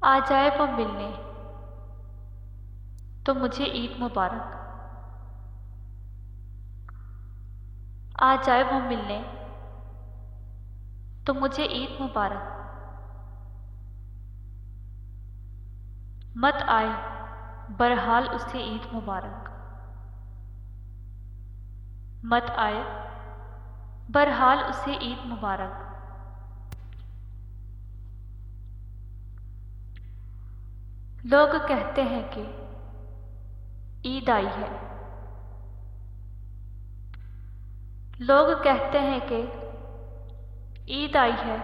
آ جائے وہ ملنے تو مجھے عید مبارک۔ آ جائے وہ ملنے تو مجھے عید مبارک۔ مت آئے برحال اسے عید مبارک۔ مت آئے برحال اسے عید مبارک۔ لوگ کہتے ہیں کہ عید آئی ہے۔ لوگ کہتے ہیں کہ عید آئی ہے،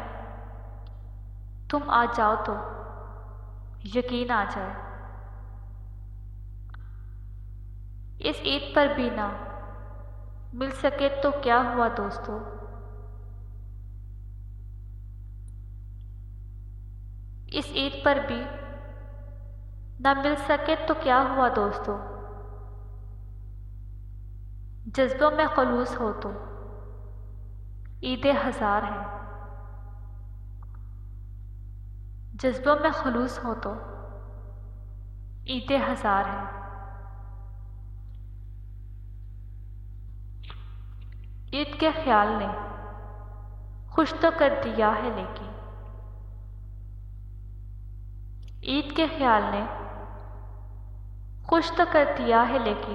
تم آ جاؤ تو یقین آ جائے۔ اس عید پر بھی نہ مل سکے تو کیا ہوا دوستو؟ اس عید پر بھی نہ مل سکے تو کیا ہوا دوستو؟ جذبوں میں خلوص ہو تو عیدیں ہزار ہیں۔ جذبوں میں خلوص ہو تو عیدیں ہزار ہیں۔ عید کے خیال نے خوش تو کر دیا ہے لیکن عید کے خیال نے خوش تو کر دیا ہے لیکن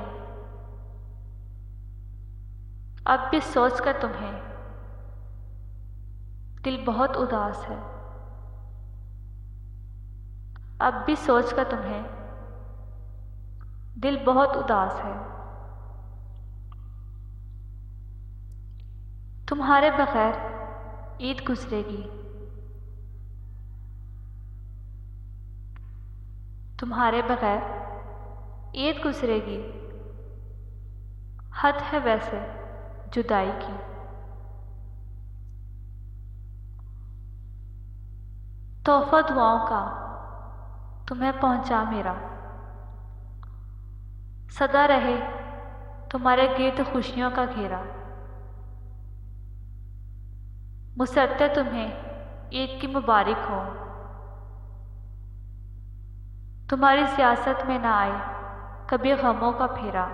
اب بھی سوچ کر تمہیں دل بہت اداس ہے۔ اب بھی سوچ کر تمہیں دل بہت اداس ہے۔ تمہارے بغیر عید گزرے گی، تمہارے بغیر عید گزرے گی، حد ہے ویسے جدائی کی۔ تحفہ دعاؤں کا تمہیں پہنچا میرا، سدا رہے تمہارے گرد خوشیوں کا گھیرا۔ مسرتیں تمہیں عید کی مبارک ہو، تمہاری سیاست میں نہ آئے کبھی غموں کا پھیرا۔